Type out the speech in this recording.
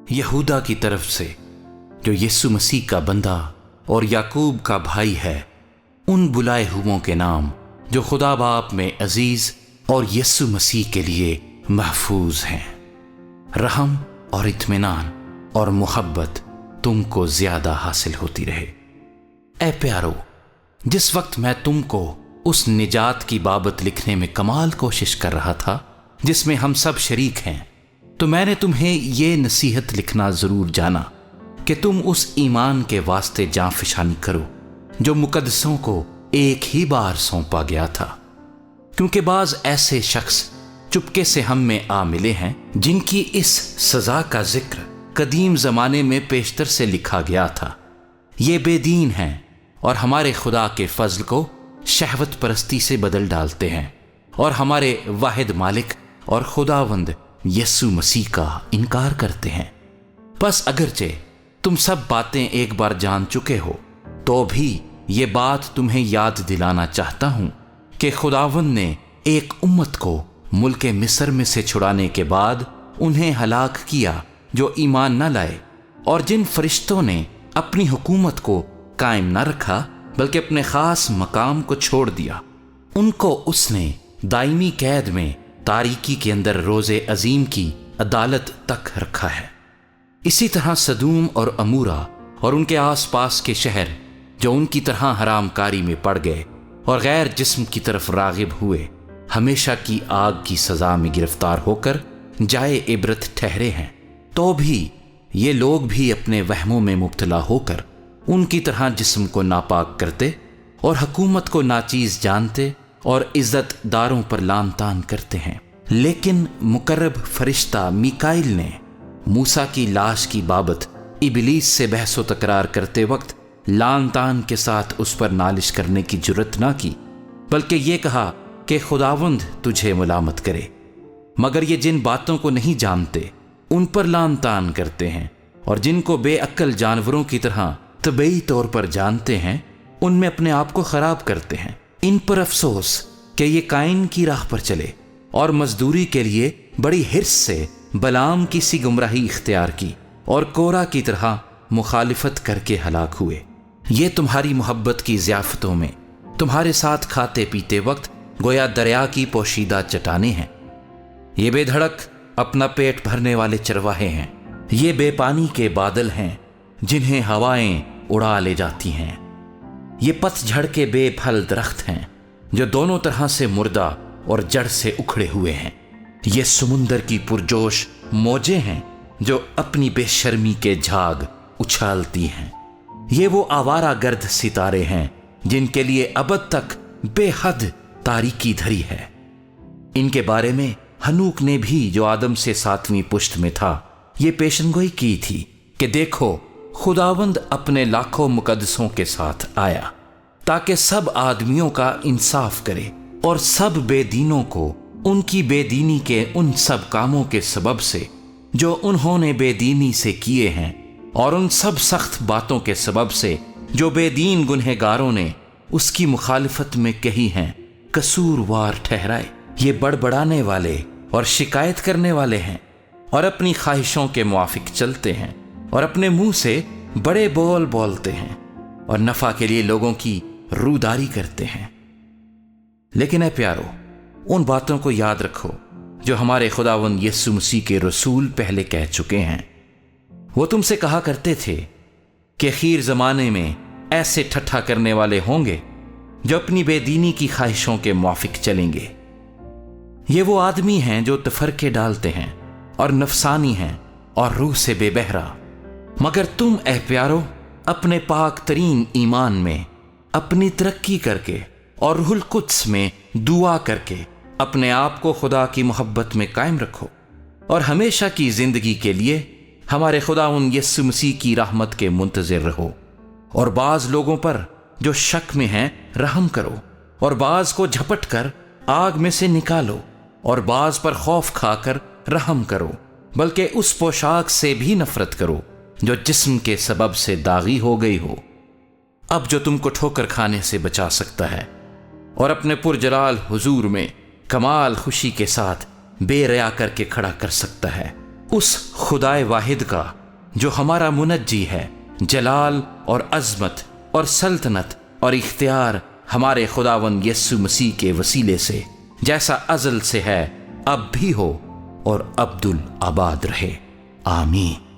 یہودا کی طرف سے جو یسوع مسیح کا بندہ اور یعقوب کا بھائی ہے، ان بلائے ہوئوں کے نام جو خدا باپ میں عزیز اور یسوع مسیح کے لیے محفوظ ہیں۔ رحم اور اطمینان اور محبت تم کو زیادہ حاصل ہوتی رہے۔ اے پیارو، جس وقت میں تم کو اس نجات کی بابت لکھنے میں کمال کوشش کر رہا تھا جس میں ہم سب شریک ہیں، تو میں نے تمہیں یہ نصیحت لکھنا ضرور جانا کہ تم اس ایمان کے واسطے جاں فشانی کرو جو مقدسوں کو ایک ہی بار سونپا گیا تھا، کیونکہ بعض ایسے شخص چپکے سے ہم میں آ ملے ہیں جن کی اس سزا کا ذکر قدیم زمانے میں پیشتر سے لکھا گیا تھا۔ یہ بے دین ہیں اور ہمارے خدا کے فضل کو شہوت پرستی سے بدل ڈالتے ہیں اور ہمارے واحد مالک اور خداوند یسوع مسیح کا انکار کرتے ہیں۔ پس اگرچہ تم سب باتیں ایک بار جان چکے ہو، تو بھی یہ بات تمہیں یاد دلانا چاہتا ہوں کہ خداوند نے ایک امت کو ملک مصر میں سے چھڑانے کے بعد انہیں ہلاک کیا جو ایمان نہ لائے، اور جن فرشتوں نے اپنی حکومت کو قائم نہ رکھا بلکہ اپنے خاص مقام کو چھوڑ دیا، ان کو اس نے دائمی قید میں تاریکی کے اندر روز عظیم کی عدالت تک رکھا ہے۔ اسی طرح سدوم اور امورا اور ان کے آس پاس کے شہر جو ان کی طرح حرام کاری میں پڑ گئے اور غیر جسم کی طرف راغب ہوئے، ہمیشہ کی آگ کی سزا میں گرفتار ہو کر جائے عبرت ٹھہرے ہیں۔ تو بھی یہ لوگ بھی اپنے وہموں میں مبتلا ہو کر ان کی طرح جسم کو ناپاک کرتے اور حکومت کو ناچیز جانتے اور عزت داروں پر لان تان کرتے ہیں۔ لیکن مقرب فرشتہ میکائیل نے موسیٰ کی لاش کی بابت ابلیس سے بحث و تکرار کرتے وقت لان تان کے ساتھ اس پر نالش کرنے کی جرت نہ کی، بلکہ یہ کہا کہ خداوند تجھے ملامت کرے، مگر یہ جن باتوں کو نہیں جانتے ان پر لان تان کرتے ہیں، اور جن کو بے عقل جانوروں کی طرح طبعی طور پر جانتے ہیں ان میں اپنے آپ کو خراب کرتے ہیں۔ ان پر افسوس کہ یہ قائن کی راہ پر چلے اور مزدوری کے لیے بڑی حرص سے بلعام کی سی گمراہی اختیار کی اور کورا کی طرح مخالفت کر کے ہلاک ہوئے۔ یہ تمہاری محبت کی ضیافتوں میں تمہارے ساتھ کھاتے پیتے وقت گویا دریا کی پوشیدہ چٹانیں ہیں۔ یہ بے دھڑک اپنا پیٹ بھرنے والے چرواہے ہیں، یہ بے پانی کے بادل ہیں جنہیں ہوائیں اڑا لے جاتی ہیں، یہ پت جھڑ کے بے پھل درخت ہیں جو دونوں طرح سے مردہ اور جڑ سے اکھڑے ہوئے ہیں، یہ سمندر کی پرجوش موجیں ہیں جو اپنی بے شرمی کے جھاگ اچھالتی ہیں، یہ وہ آوارہ گرد ستارے ہیں جن کے لیے ابد تک بے حد تاریکی دھری ہے۔ ان کے بارے میں ہنوک نے بھی جو آدم سے 7ویں پشت میں تھا یہ پیشنگوئی کی تھی کہ دیکھو خداوند اپنے لاکھوں مقدسوں کے ساتھ آیا تاکہ سب آدمیوں کا انصاف کرے اور سب بے دینوں کو ان کی بے دینی کے ان سب کاموں کے سبب سے جو انہوں نے بے دینی سے کیے ہیں اور ان سب سخت باتوں کے سبب سے جو بے دین گنہگاروں نے اس کی مخالفت میں کہی ہیں قصوروار ٹھہرائے۔ یہ بڑبڑانے والے اور شکایت کرنے والے ہیں اور اپنی خواہشوں کے موافق چلتے ہیں اور اپنے منہ سے بڑے بول بولتے ہیں اور نفع کے لیے لوگوں کی روداری کرتے ہیں۔ لیکن اے پیارو، ان باتوں کو یاد رکھو جو ہمارے خداوند یسوع مسیح کے رسول پہلے کہہ چکے ہیں۔ وہ تم سے کہا کرتے تھے کہ خیر زمانے میں ایسے ٹھٹھا کرنے والے ہوں گے جو اپنی بے دینی کی خواہشوں کے موافق چلیں گے۔ یہ وہ آدمی ہیں جو تفرقے ڈالتے ہیں اور نفسانی ہیں اور روح سے بے بہرا، مگر تم اے پیارو اپنے پاک ترین ایمان میں اپنی ترقی کر کے اور روح القدس میں دعا کر کے اپنے آپ کو خدا کی محبت میں قائم رکھو، اور ہمیشہ کی زندگی کے لیے ہمارے خداوند یسوع مسیح کی رحمت کے منتظر رہو۔ اور بعض لوگوں پر جو شک میں ہیں رحم کرو، اور بعض کو جھپٹ کر آگ میں سے نکالو، اور بعض پر خوف کھا کر رحم کرو، بلکہ اس پوشاک سے بھی نفرت کرو جو جسم کے سبب سے داغی ہو گئی ہو۔ اب جو تم کو ٹھوکر کھانے سے بچا سکتا ہے اور اپنے پرجلال حضور میں کمال خوشی کے ساتھ بے ریا کر کے کھڑا کر سکتا ہے، اس خدائے واحد کا جو ہمارا منجی ہے، جلال اور عظمت اور سلطنت اور اختیار ہمارے خداوند یسوع مسیح کے وسیلے سے جیسا ازل سے ہے، اب بھی ہو اور ابدالآباد رہے، آمین۔